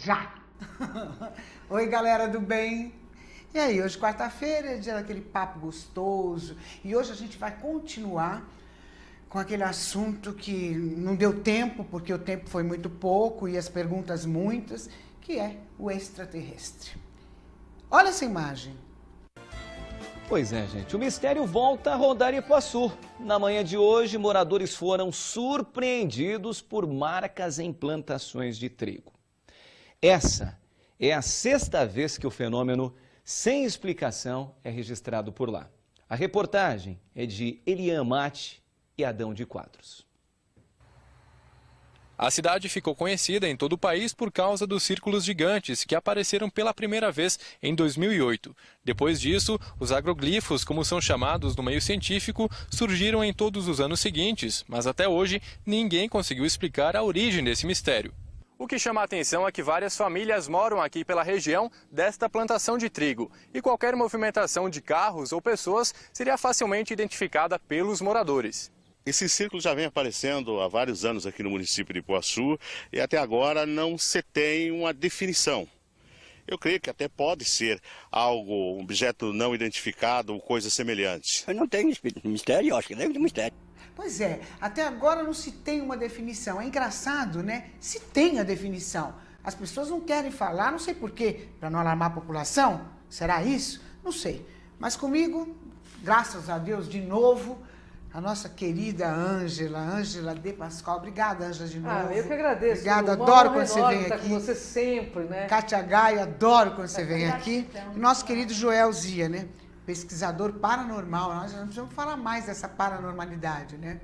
Já! Oi, galera do bem! E aí, hoje quarta-feira é dia daquele papo gostoso e hoje a gente vai continuar com aquele assunto que não deu tempo, porque o tempo foi muito pouco e as perguntas muitas, que é o extraterrestre. Olha essa imagem. Pois é, gente, o mistério volta a rodar Ipuaçu. Na manhã de hoje, moradores foram surpreendidos por marcas em plantações de trigo. Essa é a sexta vez que o fenômeno sem explicação é registrado por lá. A reportagem é de Elian Mate e Adão de Quadros. A cidade ficou conhecida em todo o país por causa dos círculos gigantes que apareceram pela primeira vez em 2008. Depois disso, os agroglifos, como são chamados no meio científico, surgiram em todos os anos seguintes, mas até hoje ninguém conseguiu explicar a origem desse mistério. O que chama a atenção é que várias famílias moram aqui pela região desta plantação de trigo e qualquer movimentação de carros ou pessoas seria facilmente identificada pelos moradores. Esse círculo já vem aparecendo há vários anos aqui no município de Ipuaçu e até agora não se tem uma definição. Eu creio que até pode ser algo, um objeto não identificado ou coisa semelhante. Eu não tenho mistério, eu acho que deve ter mistério. Pois é, até agora não se tem uma definição. É engraçado, né? Se tem a definição. As pessoas não querem falar, não sei por quê, para não alarmar a população. Será isso? Não sei. Mas comigo, graças a Deus, de novo, a nossa querida Ângela de Pascoal. Obrigada, Ângela, de novo. Eu que agradeço. Obrigada, adoro quando você vem estar aqui. Com você sempre, né? Kátia Gaio, adoro quando você vem aqui. E nosso querido Joel Zia, né? Pesquisador paranormal. Nós não precisamos falar mais dessa paranormalidade, né?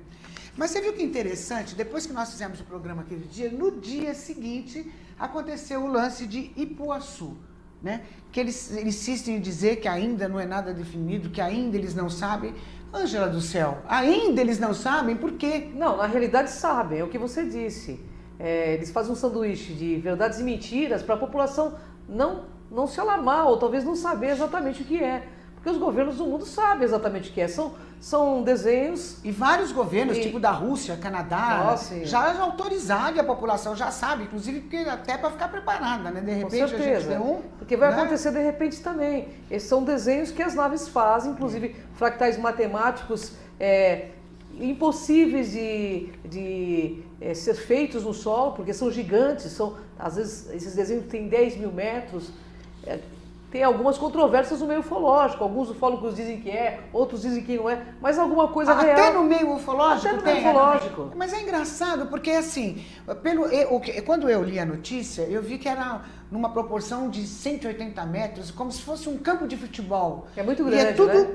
Mas você viu que interessante? Depois que nós fizemos o programa aquele dia, no dia seguinte aconteceu o lance de Ipuaçu, né? Que eles insistem em dizer que ainda não é nada definido, que ainda eles não sabem. Ângela do céu, ainda eles não sabem por quê? Não, na realidade sabem, é o que você disse. Eles fazem um sanduíche de verdades e mentiras para a população não se alarmar ou talvez não saber exatamente o que é. Porque os governos do mundo sabem exatamente o que é. São desenhos... E vários governos, tipo da Rússia, Canadá, já autorizaram e a população já sabe, inclusive porque até para ficar preparada, né? De repente Com certeza, a gente vê um... Porque vai acontecer de repente também. Esses são desenhos que as naves fazem, inclusive fractais matemáticos impossíveis de ser feitos no solo, porque são gigantes, às vezes esses desenhos têm 10 mil metros... Tem algumas controvérsias no meio ufológico. Alguns ufólogos dizem que é, outros dizem que não é, mas alguma coisa real. Até no meio ufológico? Até no meio ufológico. Mas é engraçado, porque assim, quando eu li a notícia, eu vi que era numa proporção de 180 metros, como se fosse um campo de futebol. É muito grande, e é tudo, né?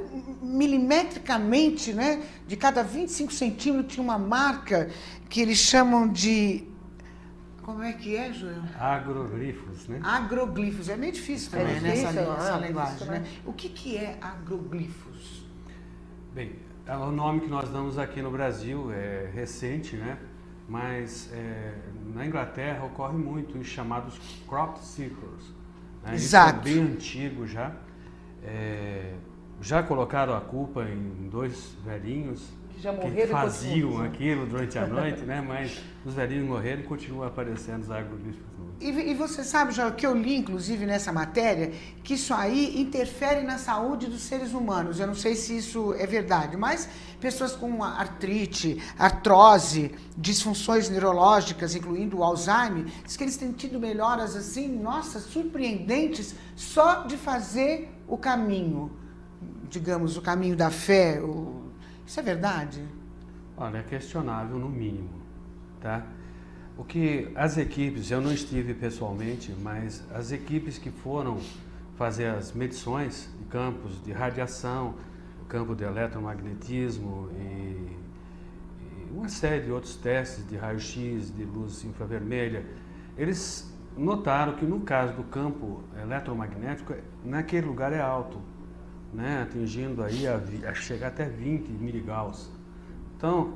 Milimetricamente, né? De cada 25 centímetros tinha uma marca que eles chamam de... Como é que é, Joel? Agroglifos, né? Agroglifos. É meio difícil também, né? Essa linguagem, né? O que é agroglifos? Bem, o nome que nós damos aqui no Brasil é recente, né? Mas na Inglaterra ocorre muito os chamados crop circles. Né? Exato. Isso é bem antigo já. Já colocaram a culpa em dois velhinhos que faziam aquilo durante a noite, né? Mas os velhinhos morreram e continuam aparecendo os agroglifos. E você sabe, Joel, que eu li, inclusive, nessa matéria, que isso aí interfere na saúde dos seres humanos. Eu não sei se isso é verdade, mas pessoas com artrite, artrose, disfunções neurológicas, incluindo o Alzheimer, diz que eles têm tido melhoras, assim, nossa, surpreendentes, só de fazer o caminho, digamos, o caminho da fé. Isso é verdade? Olha, é questionável no mínimo, tá? O que as equipes, eu não estive pessoalmente, mas as equipes que foram fazer as medições de campos de radiação, campo de eletromagnetismo e uma série de outros testes de raio-x, de luz infravermelha, eles notaram que no caso do campo eletromagnético, naquele lugar é alto, né, atingindo aí a chegar até 20 miligauss. Então,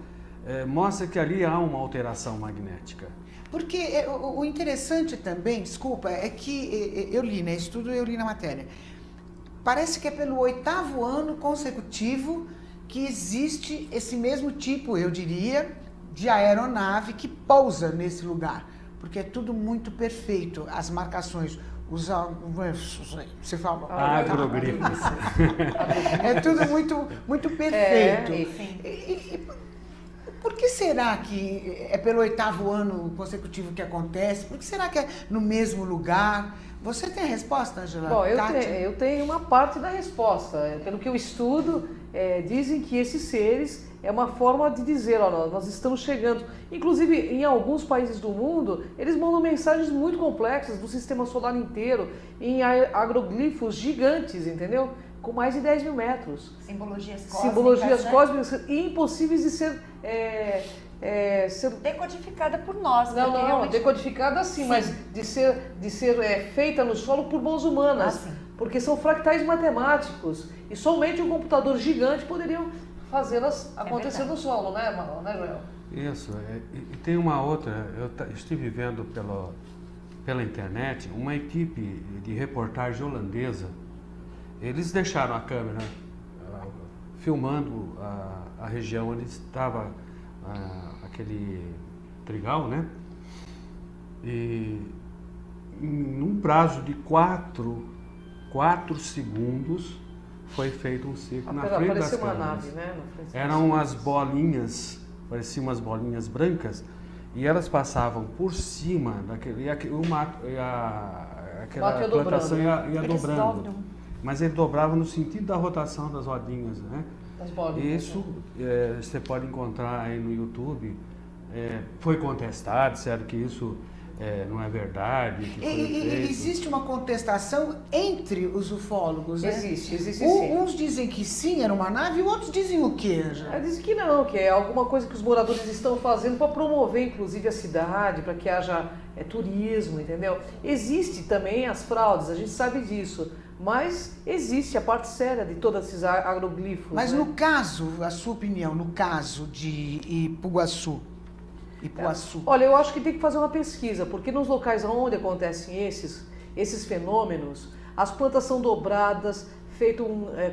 mostra que ali há uma alteração magnética. Porque o interessante também, desculpa, é que eu li, né, eu li na matéria. Parece que é pelo 8º ano consecutivo que existe esse mesmo tipo, eu diria, de aeronave que pousa nesse lugar. porque é tudo muito perfeito, as marcações, você fala... Agroglifos. É tudo muito perfeito. Por que será que é pelo 8º ano consecutivo que acontece? Por que será que é no mesmo lugar? Você tem a resposta, Angela? Bom, eu tenho uma parte da resposta. Pelo que eu estudo, dizem que esses seres é uma forma de dizer, ó, nós estamos chegando. Inclusive, em alguns países do mundo, eles mandam mensagens muito complexas do sistema solar inteiro, em agroglifos gigantes, entendeu? Com mais de 10 mil metros. Simbologias cósmicas e impossíveis de ser... decodificada por nós. Não, realmente... decodificada sim, mas de ser feita no solo por mãos humanas. Porque são fractais matemáticos. E somente um computador gigante poderia fazê-las acontecer no solo, né, Joel? Isso. E tem uma outra, eu estive vendo pela internet, uma equipe de reportagem holandesa. Eles deixaram a câmera filmando a região onde estava aquele trigal, né? E num prazo de 4 segundos foi feito um círculo na frente das câmeras. Nave, né? Eram umas bolinhas, pareciam umas bolinhas brancas, e elas passavam por cima daquele, aquela plantação ia dobrando. Mas ele dobrava no sentido da rotação das rodinhas, né? Isso você pode encontrar aí no YouTube. Foi contestado, disseram que isso não é verdade. Que existe uma contestação entre os ufólogos, né? Existe sim. Uns dizem que sim, era uma nave, e outros dizem o quê, Angela? Dizem que não, que é alguma coisa que os moradores estão fazendo para promover, inclusive, a cidade, para que haja turismo, entendeu? Existe também as fraudes, a gente sabe disso. Mas existe a parte séria de todos esses agroglifos. Mas né? no caso, a sua opinião, no caso de Ipuaçu. Olha, eu acho que tem que fazer uma pesquisa, porque nos locais onde acontecem esses fenômenos, as plantas são dobradas, feito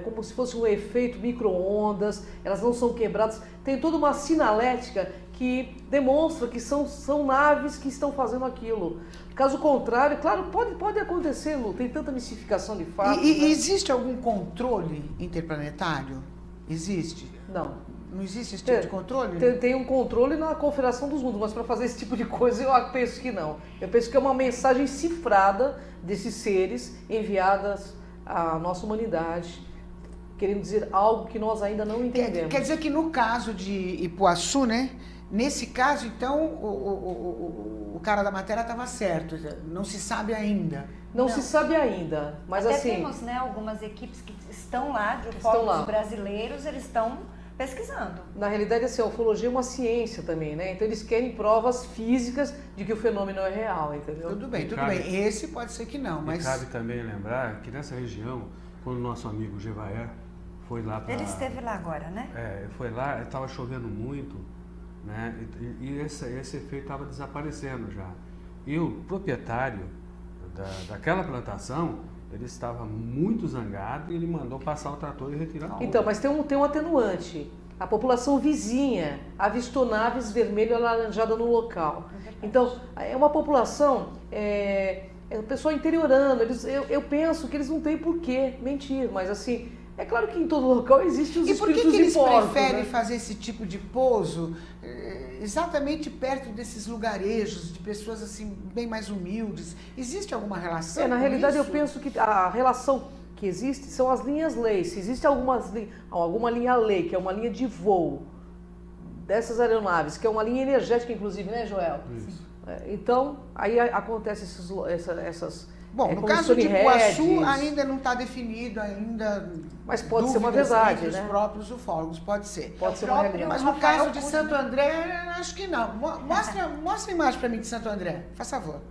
como se fosse um efeito micro-ondas, elas não são quebradas, tem toda uma sinalética que demonstra que são naves que estão fazendo aquilo. Caso contrário, claro, pode acontecer, Lu, tem tanta mistificação de fato. E existe algum controle interplanetário? Existe? Não. Não existe esse tipo de controle? Tem um controle na Confederação dos Mundos, mas para fazer esse tipo de coisa eu penso que não. Eu penso que é uma mensagem cifrada desses seres enviadas à nossa humanidade, querendo dizer algo que nós ainda não entendemos. Quer dizer que no caso de Ipuaçu, né? Nesse caso, então, o cara da matéria estava certo, não se sabe ainda. Não se sabe ainda, mas até assim... temos, né, algumas equipes que estão lá, de ufólogos brasileiros, eles estão pesquisando. Na realidade, assim, a ufologia é uma ciência também, né? Então eles querem provas físicas de que o fenômeno é real, entendeu? Tudo bem. Esse pode ser que não, mas... E cabe também lembrar que nessa região, quando o nosso amigo Gevaer foi lá para... Ele esteve lá agora, né? Foi lá, estava chovendo muito, né? E esse efeito estava desaparecendo já. E o proprietário daquela plantação, ele estava muito zangado e ele mandou passar o trator e retirar a Então, mas tem um atenuante. A população vizinha avistou naves vermelho e alaranjada no local. Então, é uma população, o pessoal interiorando. Eu penso que eles não têm por que mentir, mas assim... É claro que em todo local existem os espíritos de porcos. E por que eles preferem fazer esse tipo de pouso exatamente perto desses lugarejos, de pessoas assim bem mais humildes? Existe alguma relação na realidade isso? Eu penso que a relação que existe são as linhas-lei. Se existe alguma linha-lei, que é uma linha de voo dessas aeronaves, que é uma linha energética inclusive, né, Joel? Isso. Então, aí acontece essas... Bom, no caso de Ipuaçu ainda não está definido ainda. Mas pode ser uma verdade, entre né? os próprios ufólogos, pode ser. Pode ser uma realidade. Mas no caso de Santo André, acho que não. Mostra a imagem para mim de Santo André, faz favor.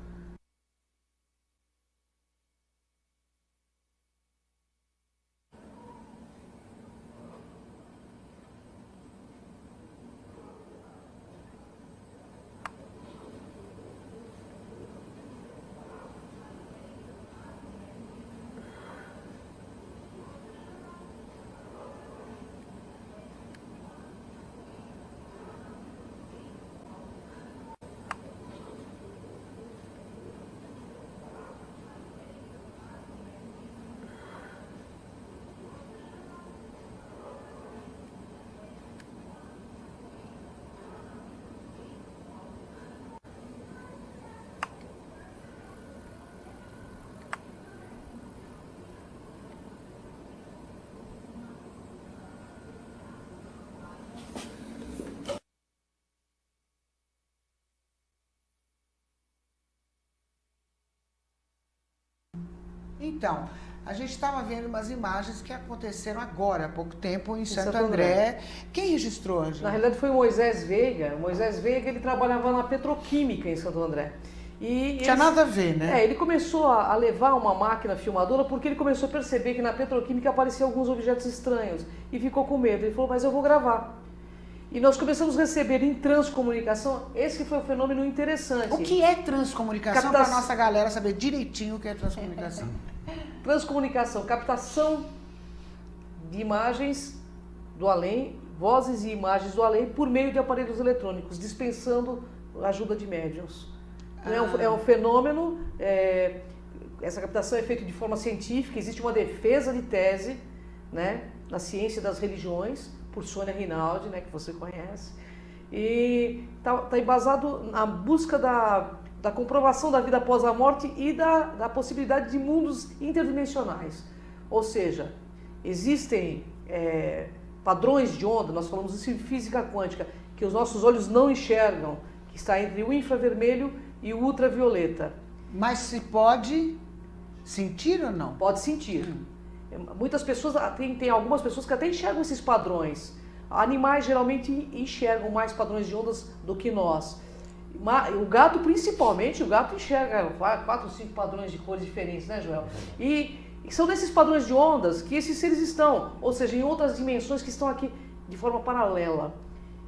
Então, a gente estava vendo umas imagens que aconteceram agora, há pouco tempo, em Santo André. Quem registrou, Angela? Na realidade foi o Moisés Veiga. O Moisés Veiga, ele trabalhava na petroquímica em Santo André. E tinha nada a ver, né? Ele começou a levar uma máquina filmadora porque ele começou a perceber que na petroquímica apareciam alguns objetos estranhos e ficou com medo. Ele falou, mas eu vou gravar. E nós começamos a receber em transcomunicação, esse que foi um fenômeno interessante. O que é transcomunicação, para a nossa galera saber direitinho o que é transcomunicação? Transcomunicação, captação de imagens do além, vozes e imagens do além por meio de aparelhos eletrônicos, dispensando a ajuda de médiuns. É um fenômeno, essa captação é feita de forma científica, existe uma defesa de tese, né, na ciência das religiões, por Sônia Rinaldi, né, que você conhece, e está embasado na busca da comprovação da vida após a morte e da possibilidade de mundos interdimensionais. Ou seja, existem padrões de onda, nós falamos isso em física quântica, que os nossos olhos não enxergam, que está entre o infravermelho e o ultravioleta. Mas se pode sentir ou não? Pode sentir. Muitas pessoas, tem algumas pessoas que até enxergam esses padrões. Animais geralmente enxergam mais padrões de ondas do que nós. O gato, principalmente, o gato enxerga 4 ou 5 padrões de cores diferentes, né, Joel? E são desses padrões de ondas que esses seres estão, ou seja, em outras dimensões que estão aqui de forma paralela.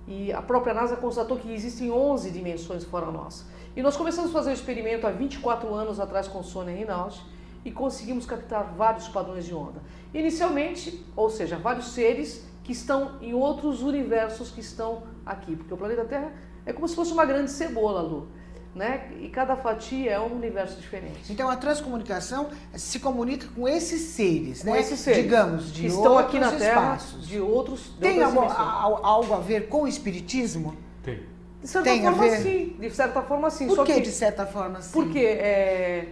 E a própria NASA constatou que existem 11 dimensões fora nós. E nós começamos a fazer o experimento há 24 anos atrás com Sônia Rinaldi e conseguimos captar vários padrões de onda. Inicialmente, ou seja, vários seres que estão em outros universos que estão aqui, porque o planeta Terra é como se fosse uma grande cebola, Lu, né? E cada fatia é um universo diferente. Então a transcomunicação se comunica com esses seres, com né? Esses seres, digamos, de que estão outros aqui na Terra, espaços. de outros. Tem algo a ver com o espiritismo? Tem. De certa forma, sim. De certa forma, sim. Por que de certa forma, sim? Porque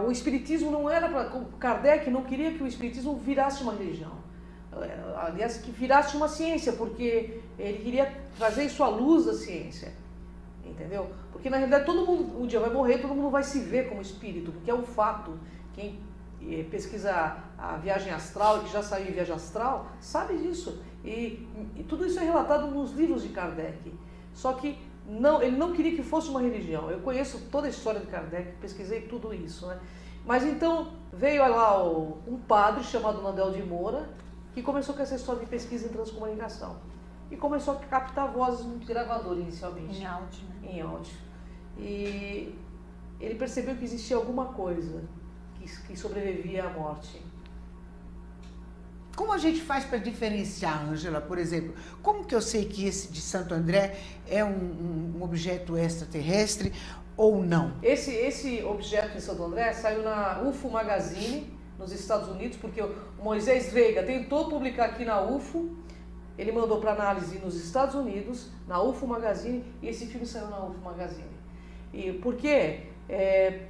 o espiritismo não era para... Kardec não queria que o espiritismo virasse uma religião. Aliás, que virasse uma ciência, porque ele queria trazer isso à luz da ciência. Entendeu? Porque na realidade todo mundo um dia vai morrer, todo mundo vai se ver como espírito, porque é um fato. Quem pesquisa a viagem astral, que já saiu em viagem astral, sabe disso. E tudo isso é relatado nos livros de Kardec. Só que ele não queria que fosse uma religião. Eu conheço toda a história de Kardec, pesquisei tudo isso, né? Mas então veio lá um padre chamado Nandel de Moura, que começou com essa história de pesquisa em transcomunicação. E começou a captar vozes no gravador inicialmente. Em áudio, né? Em áudio. E ele percebeu que existia alguma coisa que sobrevivia à morte. Como a gente faz para diferenciar, Ângela, por exemplo? Como que eu sei que esse de Santo André é um objeto extraterrestre ou não? Esse objeto de Santo André saiu na UFO Magazine, nos Estados Unidos, porque o Moisés Veiga tentou publicar aqui na UFO, ele mandou para análise nos Estados Unidos, na UFO Magazine, e esse filme saiu na UFO Magazine. E por quê?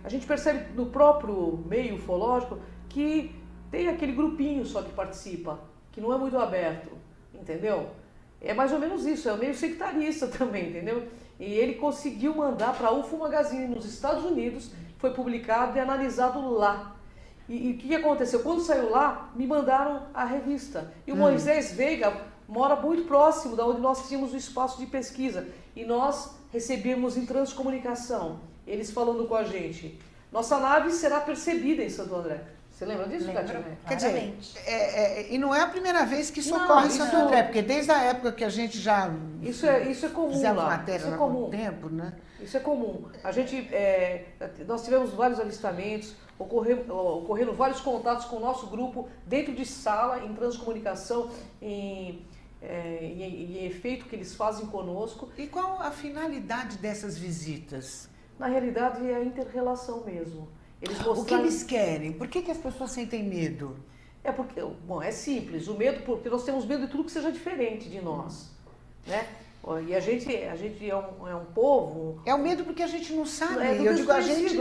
A gente percebe no próprio meio ufológico que tem aquele grupinho só que participa, que não é muito aberto, entendeu? É mais ou menos isso, é meio sectarista também, entendeu? E ele conseguiu mandar para a UFO Magazine nos Estados Unidos, foi publicado e analisado lá. E o que aconteceu? Quando saiu lá, me mandaram a revista. E o Moisés Veiga mora muito próximo da onde nós tínhamos o espaço de pesquisa. E nós recebemos em transcomunicação, eles falando com a gente, nossa nave será percebida em Santo André. Você lembra disso, Cátia? Quer dizer, e não é a primeira vez que isso ocorre em Santo André, porque desde a época que a gente já... Isso é comum fizemos lá. matéria Isso é há comum. muito tempo, né? Isso é comum. A gente, nós tivemos vários avistamentos, ocorreram vários contatos com o nosso grupo dentro de sala, em transcomunicação, em efeito que eles fazem conosco. E qual a finalidade dessas visitas? Na realidade, é a inter-relação mesmo. Eles O que eles querem? Por que as pessoas sentem medo? É porque, bom, é simples. O medo, porque nós temos medo de tudo que seja diferente de nós, né? E a gente é um povo... É o medo porque a gente não sabe. Eu digo a gente,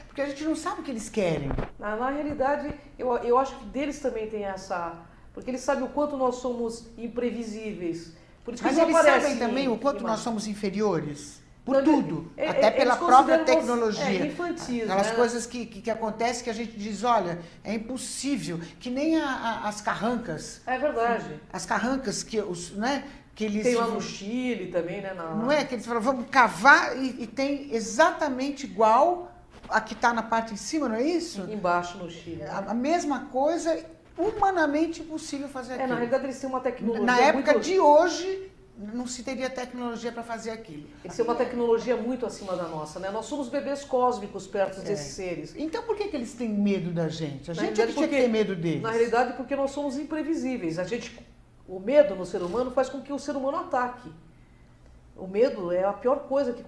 porque a gente não sabe o que eles querem. Na realidade, eu acho que deles também tem essa... Porque eles sabem o quanto nós somos imprevisíveis. Por isso que Mas eles sabem também o quanto nós somos inferiores? Por tudo, até pela própria tecnologia. Infantis, aquelas né? coisas que acontecem que a gente diz, olha, é impossível, que nem as carrancas. É verdade. As carrancas né, que eles... Tem lá no Chile também, né? Não é? Que eles falam, vamos cavar e tem exatamente igual a que está na parte em cima, não é isso? Embaixo no Chile. Né? A mesma coisa, humanamente impossível fazer aquilo. Na realidade eles têm uma tecnologia na época de hoje, não se teria tecnologia para fazer aquilo. Eles têm uma tecnologia muito acima da nossa, né? Nós somos bebês cósmicos perto desses seres. Então por que eles têm medo da gente? A gente é que tinha que ter medo deles. Na realidade, porque nós somos imprevisíveis. O medo no ser humano faz com que o ser humano ataque. O medo é a pior coisa que...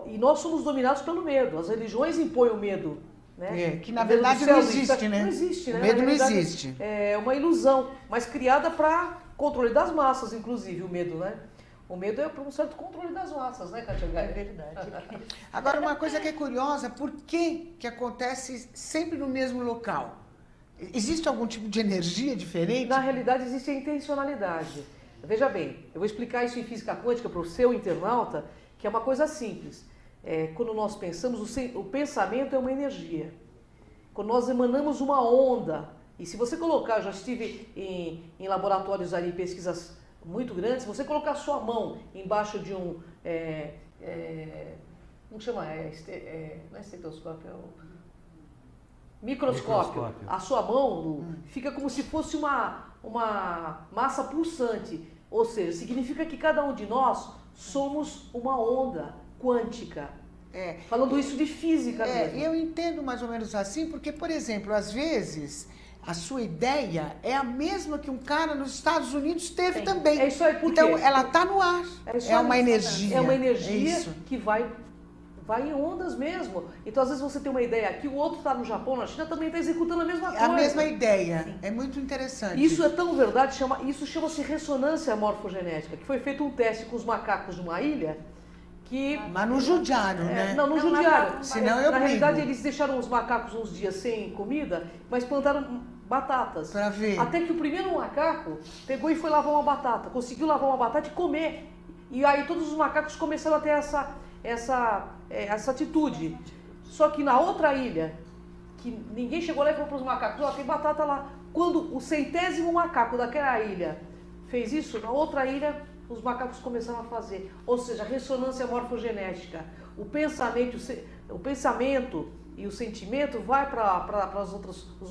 E nós somos dominados pelo medo. As religiões impõem o medo. Né? Que na verdade não existe, né? Não existe, né? O medo não existe. É uma ilusão, mas criada para controle das massas, inclusive, o medo, né? O medo é para um certo controle das massas, né, Kátia Gaia? É verdade. Agora, uma coisa que é curiosa, por que acontece sempre no mesmo local? Existe algum tipo de energia diferente? Na realidade, existe a intencionalidade. Veja bem, eu vou explicar isso em física quântica para o seu internauta, que é uma coisa simples. Quando nós pensamos, o pensamento é uma energia. Quando nós emanamos uma onda, e se você colocar, eu já estive em laboratórios ali, pesquisas muito grandes, se você colocar a sua mão embaixo de um, como chama? Não é estetoscópio, é o microscópio. A sua mão fica como se fosse uma massa pulsante, ou seja, significa que cada um de nós somos uma onda quântica. Falando isso de física mesmo. Eu entendo mais ou menos assim, porque, por exemplo, às vezes a sua ideia é a mesma que um cara nos Estados Unidos teve também. É isso aí, por quê? Então ela está no ar. É uma energia. É uma energia que vai em ondas mesmo. Então, às vezes você tem uma ideia aqui, o outro está no Japão, na China, também está executando a mesma coisa. A mesma ideia. Sim. É muito interessante. Isso é tão verdade, isso chama-se ressonância morfogenética, que foi feito um teste com os macacos de uma ilha, mas não judiaram, né? Não judiaram. Senão eu Na brigo. realidade, eles deixaram os macacos uns dias sem comida, mas plantaram batatas. Pra ver. Até que o primeiro macaco pegou e foi lavar uma batata. Conseguiu lavar uma batata e comer. E aí todos os macacos começaram a ter essa atitude. Só que na outra ilha, que ninguém chegou lá e falou para os macacos, tem batata lá. Quando o 100º macaco daquela ilha fez isso, na outra ilha os macacos começaram a fazer. Ou seja, ressonância morfogenética. O pensamento e o sentimento vai para os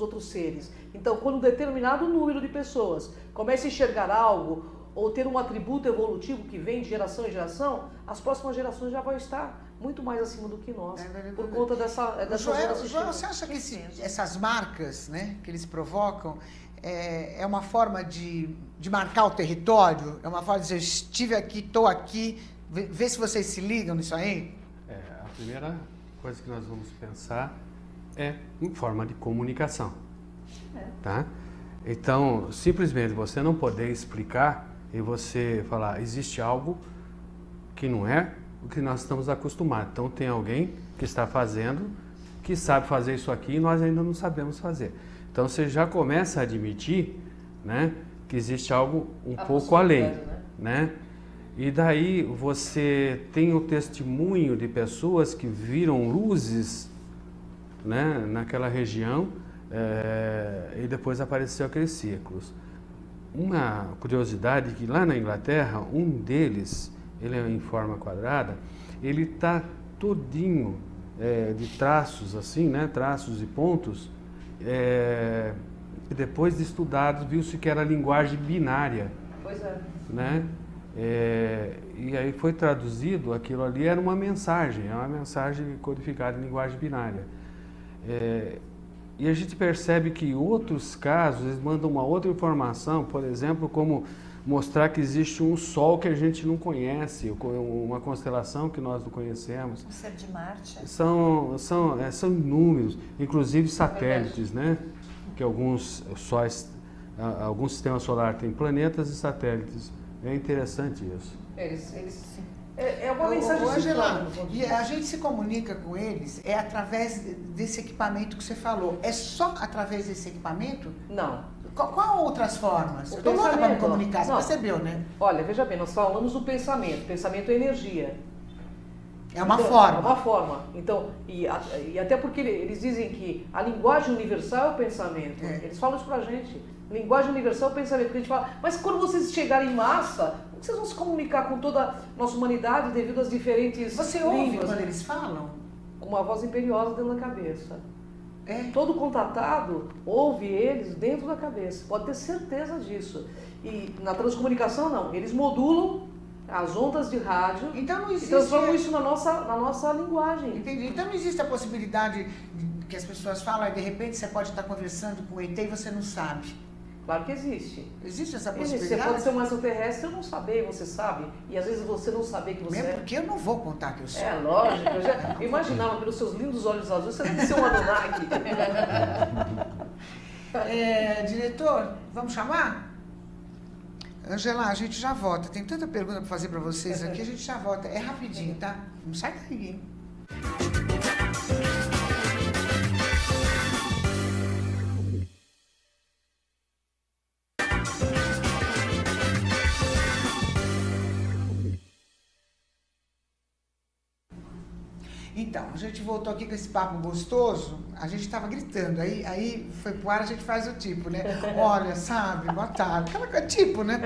outros seres. Então, quando um determinado número de pessoas começa a enxergar algo ou ter um atributo evolutivo que vem de geração em geração, as próximas gerações já vão estar muito mais acima do que nós, por conta dessa Joel, você acha que essas marcas, né, que eles provocam é uma forma de marcar o território? É uma forma de dizer, eu estive aqui, estou aqui, vê se vocês se ligam nisso aí? A primeira coisa que nós vamos pensar é em forma de comunicação. Tá? Então, simplesmente você não poder explicar e você falar, existe algo que não é o que nós estamos acostumados. Então, tem alguém que está fazendo, que sabe fazer isso aqui e nós ainda não sabemos fazer. Então, você já começa a admitir, né, que existe algo um pouco além. Né? E daí você tem o testemunho de pessoas que viram luzes, né, naquela região e depois apareceu aqueles círculos. Uma curiosidade que lá na Inglaterra, um deles, ele é em forma quadrada, ele está todinho de traços assim, né, traços e pontos, e depois de estudado viu-se que era linguagem binária. Pois é. Né? E aí foi traduzido, aquilo ali era uma mensagem codificada em linguagem binária. E a gente percebe que em outros casos eles mandam uma outra informação, por exemplo, como mostrar que existe um sol que a gente não conhece, uma constelação que nós não conhecemos. Um ser de Marte. São inúmeros, inclusive satélites, né? Que alguns sistemas solares têm planetas e satélites. É interessante isso. É uma mensagem Angela, e a gente se comunica com eles através desse equipamento que você falou. É só através desse equipamento? Não. Qual outras formas? Eu estou louca para me comunicar, você percebeu, né? Olha, veja bem, nós falamos do pensamento. Pensamento é energia. É uma Então, forma. É uma forma. Então, e até porque eles dizem que a linguagem universal é o pensamento. Eles falam isso pra gente. Linguagem universal é o pensamento. Porque a gente fala, mas quando vocês chegarem em massa, como vocês vão se comunicar com toda a nossa humanidade devido às diferentes Você ouve línguas, quando né? eles falam? Com uma voz imperiosa dentro da cabeça. É. Todo contatado ouve eles dentro da cabeça. Pode ter certeza disso. E na transcomunicação, não. Eles modulam as ondas de rádio Então não e existe... transformam isso na nossa linguagem. Entendi. Então não existe a possibilidade que as pessoas falam e de repente você pode estar conversando com o ET e você não sabe. Claro que existe. Existe essa Existe. possibilidade? Você pode ser um extraterrestre e não saber, você sabe. E às vezes você não saber que você Mesmo é. porque eu não vou contar que eu sou. É, lógico. Eu já imaginava pelos seus lindos olhos azuis, você deve ser um Anunnaki. Diretor, vamos chamar? Angela, a gente já volta. Tem tanta pergunta para fazer para vocês aqui, a gente já volta. É rapidinho, tá? Não sai daí, hein? Então, a gente voltou aqui com esse papo gostoso, a gente estava gritando, aí foi pro ar, a gente faz o tipo, né? Olha, sabe, boa tarde, aquela coisa, tipo, né?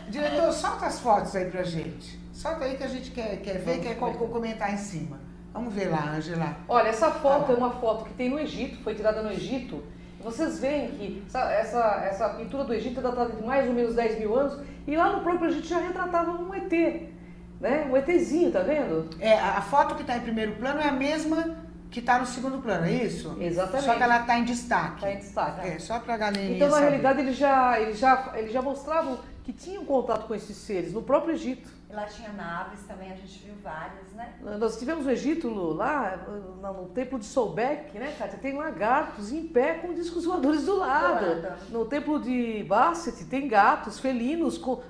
Diretor, solta as fotos aí pra gente. Solta aí que a gente quer ver, quer comentar em cima. Vamos ver lá, Angela. Olha, essa foto é uma foto que tem no Egito, foi tirada no Egito. Vocês veem que essa pintura do Egito é datada de mais ou menos 10 mil anos, e lá no próprio Egito já retratava um ET. Né? Um ETzinho, tá vendo? A foto que está em primeiro plano é a mesma que está no segundo plano, é isso? Exatamente. Só que ela está em destaque. Está em destaque. É, só para a galerinha Então, na saber. realidade, eles já mostravam que tinham contato com esses seres no próprio Egito. E lá tinha naves também, a gente viu várias, né? Nós tivemos no Egito, lá no templo de Sobek, né, Kátia? Tem lagartos em pé com discos voadores do lado. No templo de Basset tem gatos felinos com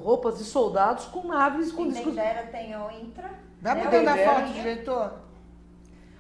roupas de soldados, com naves, com discos... Em Dendera tem o Intra. Vai né? mudando a foto, diretor.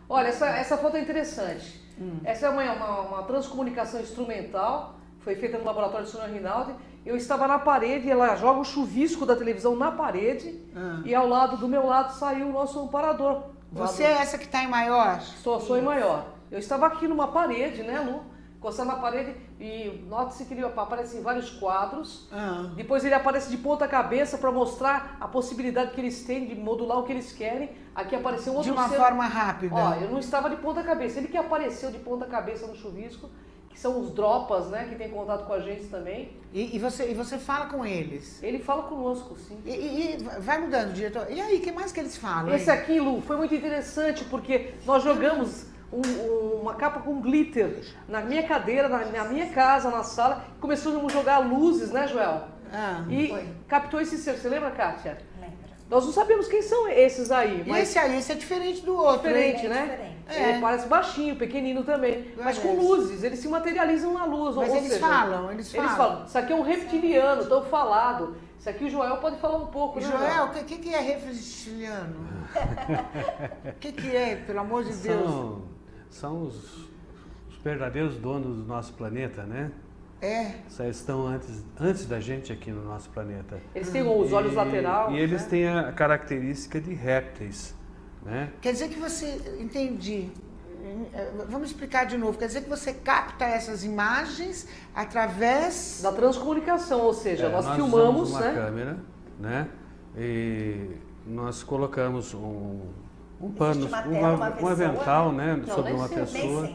Olha, essa foto é interessante. Essa é uma transcomunicação instrumental, foi feita no laboratório de Sônia Rinaldi. Eu estava na parede, ela joga o chuvisco da televisão na parede, e do meu lado saiu o nosso amparador. Você é essa que está em maior? Sou em maior. Eu estava aqui numa parede, né, Lu? Encostado na parede, e note-se que ele aparece em vários quadros. Depois ele aparece de ponta cabeça para mostrar a possibilidade que eles têm de modular o que eles querem. Aqui apareceu outro De uma ser... forma rápida. Ó, eu não estava de ponta cabeça. Ele que apareceu de ponta cabeça no chuvisco, que são os dropas, né, que tem contato com a gente também. E você fala com eles? Ele fala conosco, sim. E vai mudando, diretor. E aí, o que mais que eles falam? Esse aqui, Lu, foi muito interessante, porque nós jogamos uma capa com glitter na minha cadeira, na minha casa, na sala. Começamos a jogar luzes, né, Joel? E captou esse ser. Você lembra, Kátia? Lembra. Nós não sabemos quem são esses aí. E esse aí, esse é diferente do outro, Diferente, hein? né? Diferente. Ele parece baixinho, pequenino também. Mas com luzes, eles se materializam na luz. Mas ou eles seja, falam. Eles falam, isso aqui é um reptiliano, tão falado. Isso aqui o Joel pode falar um pouco, né? Joel, o que é reptiliano? O que é, pelo amor de Deus? São os verdadeiros donos do nosso planeta, né? Só estão antes da gente aqui no nosso planeta. Eles têm os olhos laterais. E eles têm a característica de répteis, né? Quer dizer que você... Entendi. Vamos explicar de novo. Quer dizer que você capta essas imagens através... da transcomunicação, ou seja, nós filmamos, usamos uma câmera, né? E nós colocamos um pano, um avental, né, sobre uma pessoa.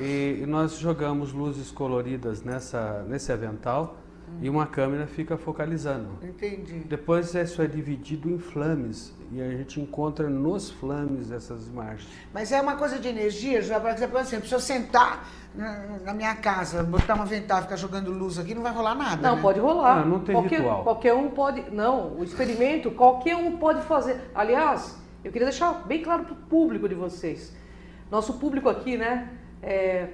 E nós jogamos luzes coloridas nesse avental e uma câmera fica focalizando. Entendi. Depois isso é dividido em flames e a gente encontra nos flames essas imagens. Mas é uma coisa de energia, Joel, por exemplo, se eu sentar na minha casa, botar um avental e ficar jogando luz aqui, não vai rolar nada, Não, né? pode rolar. Não tem ritual. Qualquer um pode... Não, o experimento qualquer um pode fazer. Aliás, eu queria deixar bem claro para o público de vocês. Nosso público aqui, né?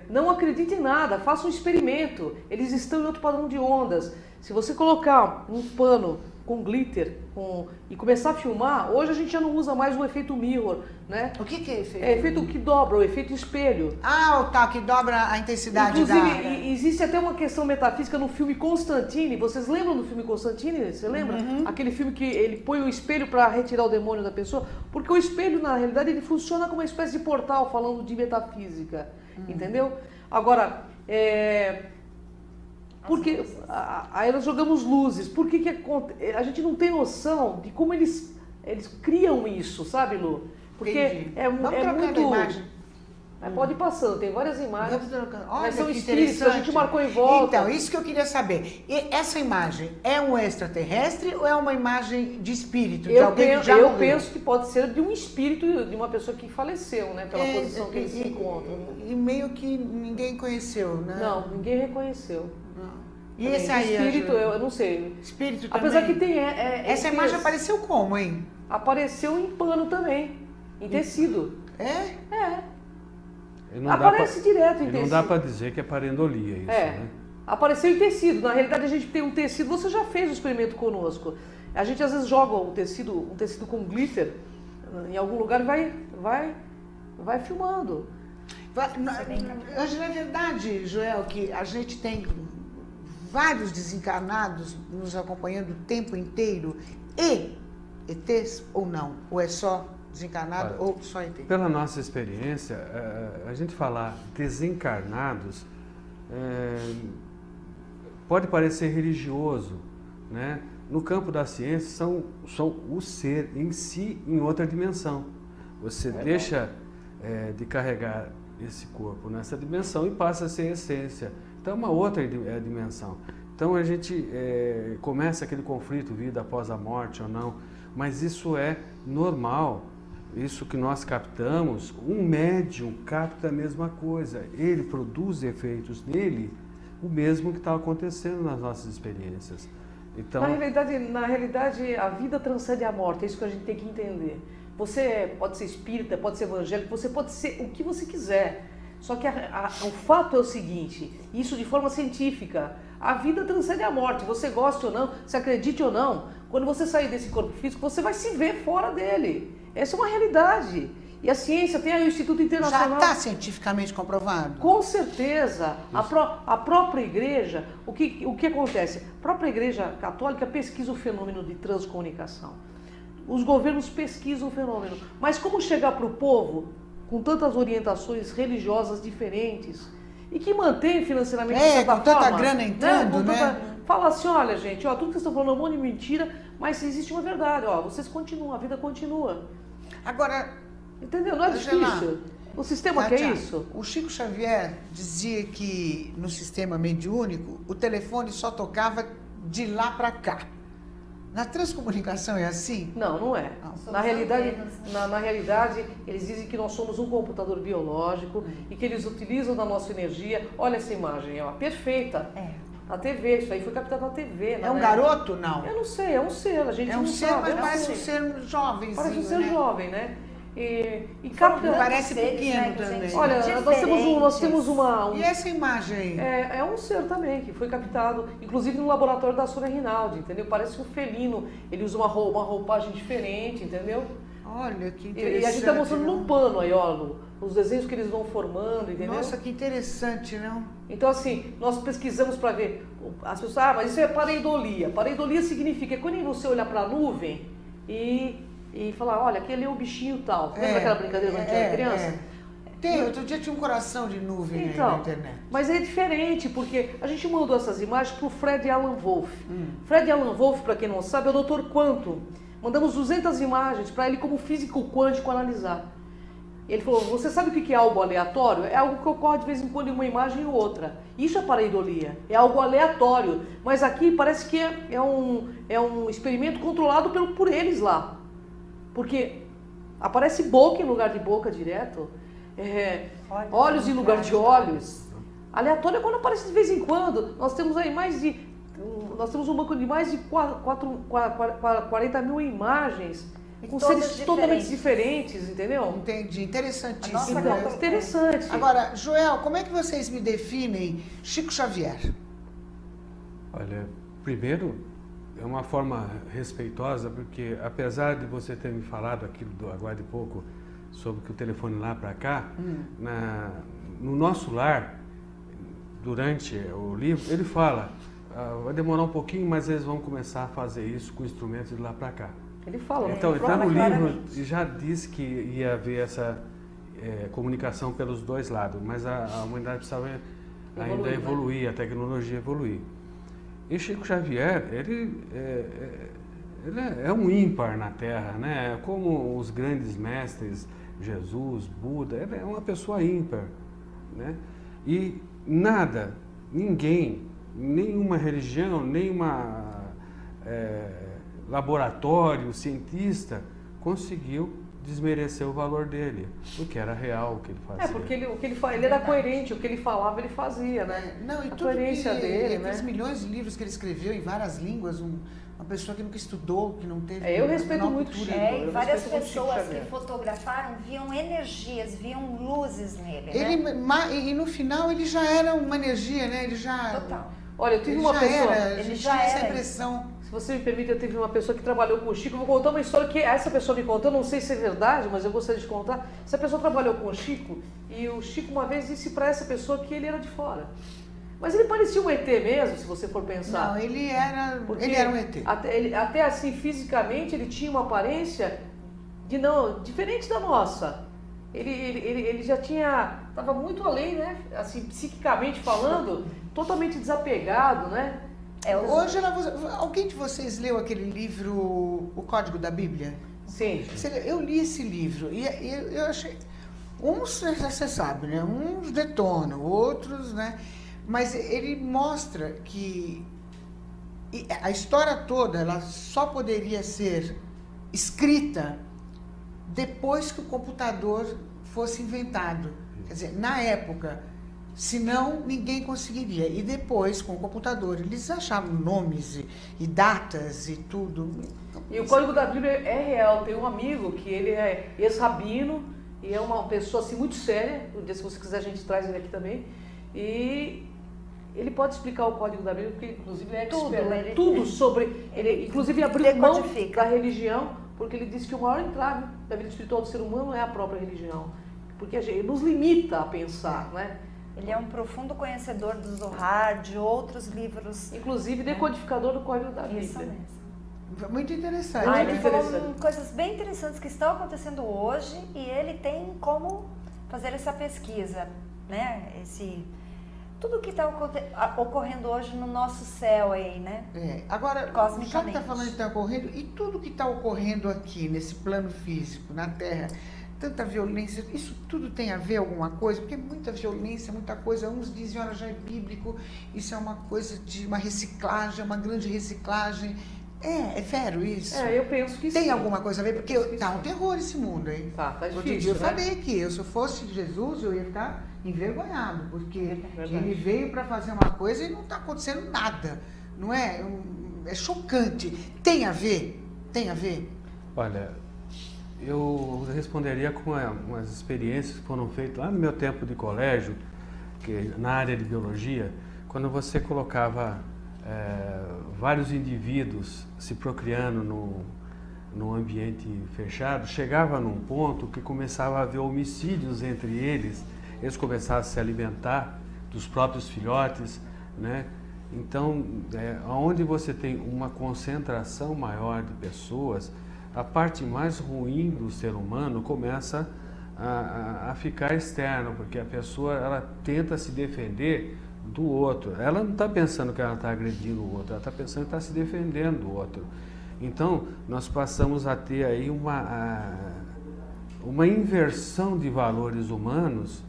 Não acredite em nada, faça um experimento. Eles estão em outro padrão de ondas. Se você colocar um pano com glitter e começar a filmar, hoje a gente já não usa mais o efeito mirror, né? O que é efeito? É efeito que dobra, o efeito espelho. Ah, o tal que dobra a intensidade Inclusive, existe até uma questão metafísica no filme Constantine. Vocês lembram do filme Constantine? Você lembra? Aquele filme que ele põe o espelho para retirar o demônio da pessoa. Porque o espelho, na realidade, ele funciona como uma espécie de portal, falando de metafísica. Entendeu? Agora, porque aí nós jogamos luzes. Por que a gente não tem noção de como eles criam isso, sabe, Lu? Porque Vamos muito... imagem. Pode ir passando, tem várias imagens. Olha, mas são que espíritos, a gente marcou em volta. Então, isso que eu queria saber. E essa imagem é um extraterrestre ou é uma imagem de espírito? De alguém que já morreu? Penso que pode ser de um espírito de uma pessoa que faleceu, né? Pela posição que eles se encontram. E meio que ninguém conheceu, né? Não, ninguém reconheceu. E também. Esse aí? Espírito, eu não sei. Espírito também? Apesar que tem... Essa imagem apareceu como, hein? Apareceu em pano também, em tecido. É? Aparece direto em tecido. Não dá para dizer que é pareidolia isso, né? Apareceu em tecido. Na realidade, a gente tem um tecido... Você já fez o experimento conosco. A gente, às vezes, joga um tecido com glitter em algum lugar e vai filmando. Hoje, na verdade, Joel, que a gente tem vários desencarnados nos acompanhando o tempo inteiro e ETs ou não? Ou é só desencarnado ou só ET? Pela nossa experiência, a gente falar desencarnados pode parecer religioso, né? No campo da ciência, são o ser em si em outra dimensão. Você deixa de carregar esse corpo nessa dimensão e passa a ser essência. Então é uma outra dimensão. Então a gente começa aquele conflito, vida após a morte ou não, mas isso é normal. Isso que nós captamos, um médium capta a mesma coisa. Ele produz efeitos nele, o mesmo que está acontecendo nas nossas experiências. Então, na realidade, a vida transcende a morte, é isso que a gente tem que entender. Você pode ser espírita, pode ser evangélico, você pode ser o que você quiser. Só que o fato é o seguinte, isso de forma científica, a vida transcende a morte, você goste ou não, se acredite ou não, quando você sair desse corpo físico, você vai se ver fora dele. Essa é uma realidade. E a ciência tem aí o Instituto Internacional... Já está cientificamente comprovado? Com certeza. A própria igreja, o que acontece? A própria igreja católica pesquisa o fenômeno de transcomunicação. Os governos pesquisam o fenômeno. Mas como chegar para o povo com tantas orientações religiosas diferentes e que mantém financeiramente com tanta grana entrando, né? Fala assim, olha gente, tudo que vocês estão falando é um monte de mentira, mas existe uma verdade, vocês continuam, a vida continua. Agora, entendeu? Não é difícil. O sistema quer isso. O Chico Xavier dizia que no sistema mediúnico o telefone só tocava de lá para cá. Na transcomunicação é assim? Não, não é. Na realidade, eles dizem que nós somos um computador biológico e que eles utilizam da nossa energia. Olha essa imagem, perfeita. Na TV, isso aí foi captado na TV. É um garoto, não? Eu não sei, é um ser, a gente não sabe. Mas parece um ser jovem. Parece um ser jovem, né? E capta... Parece pequeno também. Olha, nós temos uma... E essa imagem? É um ser também, que foi captado, inclusive no laboratório da Sônia Rinaldi, entendeu? Parece um felino, ele usa uma roupagem diferente, entendeu? Olha, que interessante. E a gente está mostrando num pano aí, os desenhos que eles vão formando, entendeu? Nossa, que interessante, não? Então, assim, nós pesquisamos para ver, as pessoas, mas isso é pareidolia. Pareidolia significa quando você olhar para a nuvem e falar, olha, aquele é o bichinho tal. Lembra aquela brincadeira quando a gente era criança? Tem, outro dia tinha um coração de nuvem aí na internet. Mas é diferente, porque a gente mandou essas imagens para o Fred Alan Wolf. Fred Alan Wolf, para quem não sabe, é o Dr. Quantum. Mandamos 200 imagens para ele como físico quântico analisar. Ele falou, você sabe o que é algo aleatório? É algo que ocorre de vez em quando em uma imagem ou outra. Isso é pareidolia, é algo aleatório. Mas aqui parece que é um experimento controlado por eles lá. Porque aparece boca em lugar de boca direto, olhos em lugar de olhos. Aleatório é quando aparece de vez em quando. Nós temos aí nós temos um banco de mais de 40 mil imagens com seres totalmente diferentes, entendeu? Entendi, interessantíssimo. Interessante. Agora, Joel, como é que vocês me definem Chico Xavier? Olha, primeiro, é uma forma respeitosa, porque apesar de você ter me falado aquilo agora de pouco, sobre que o telefone lá para cá, no nosso lar, durante o livro, ele fala, vai demorar um pouquinho, mas eles vão começar a fazer isso com instrumentos de lá para cá. Ele fala. Então, está no livro, já disse que ia haver essa comunicação pelos dois lados, mas a humanidade precisava ainda evoluir, a tecnologia evoluir. E Chico Xavier, ele é um ímpar na Terra, né? Como os grandes mestres, Jesus, Buda, ele é uma pessoa ímpar, né? E nada, ninguém, nenhuma religião, nenhuma laboratório, cientista, conseguiu desmerecer o valor dele, porque era real o que ele fazia. Porque ele era coerente, o que ele falava, ele fazia, né? Não, e a tudo coerência que, dele, aqueles né? milhões de livros que ele escreveu em várias línguas, uma pessoa que nunca estudou, que não teve... Eu respeito muito o Chico. E várias pessoas que fotografaram viam energias, viam luzes nele, né? E no final ele já era uma energia, né? Ele já... Total. Olha, eu tive uma pessoa... Ele já era essa impressão. Se você me permite, eu tive uma pessoa que trabalhou com o Chico. Eu vou contar uma história que essa pessoa me contou, eu não sei se é verdade, mas eu gostaria de contar. Essa pessoa trabalhou com o Chico e o Chico uma vez disse para essa pessoa que ele era de fora. Mas ele parecia um ET mesmo, se você for pensar. Não, ele era um ET. Até assim, fisicamente, ele tinha uma aparência diferente da nossa. Ele já estava muito além, né? Assim, psiquicamente falando, totalmente desapegado, né? Hoje, alguém de vocês leu aquele livro, O Código da Bíblia? Sim. Eu li esse livro e eu achei... Uns, você sabe, né? Uns detonam, outros, né? Mas ele mostra que a história toda ela só poderia ser escrita depois que o computador fosse inventado. Quer dizer, na época, senão ninguém conseguiria. E depois, com o computador, eles acharam nomes e datas e tudo. E o Código da Bíblia é real. Tem um amigo que ele é ex-rabino e é uma pessoa assim muito séria. Um dia, se você quiser, a gente traz ele aqui também. E ele pode explicar o Código da Bíblia, porque inclusive ele é expert, tudo sobre... Ele inclusive abriu mão da religião, porque ele disse que o maior entrave da vida espiritual do ser humano é a própria religião. Porque ele nos limita a pensar, né? Ele é um profundo conhecedor do Zohar, de outros livros. Inclusive decodificador do Código da Bíblia. Isso mesmo. Muito interessante. Ele falou coisas bem interessantes que estão acontecendo hoje e ele tem como fazer essa pesquisa, né? Tudo que está ocorrendo hoje no nosso céu aí, né? Agora, já que está falando que está ocorrendo, e tudo que está ocorrendo aqui, nesse plano físico, na Terra, tanta violência, isso tudo tem a ver alguma coisa? Porque muita violência, muita coisa, uns dizem, olha, já é bíblico, isso é uma coisa de uma reciclagem, uma grande reciclagem. É sério isso? Eu penso que sim. Tem alguma coisa a ver? Porque tá um terror esse mundo, hein? Tá difícil, outro dia eu falei que se eu fosse Jesus, eu ia ficar envergonhado, porque ele veio para fazer uma coisa e não está acontecendo nada, não é? É chocante. Tem a ver? Tem a ver? Olha, eu responderia com umas experiências que foram feitas lá no meu tempo de colégio, que na área de biologia, quando você colocava vários indivíduos se procriando num ambiente fechado, chegava num ponto que começava a haver homicídios entre eles, eles começavam a se alimentar dos próprios filhotes, né? Então, onde você tem uma concentração maior de pessoas, a parte mais ruim do ser humano começa a ficar externa, porque a pessoa ela tenta se defender do outro. Ela não está pensando que ela está agredindo o outro, ela está pensando que está se defendendo do outro. Então, nós passamos a ter aí uma inversão de valores humanos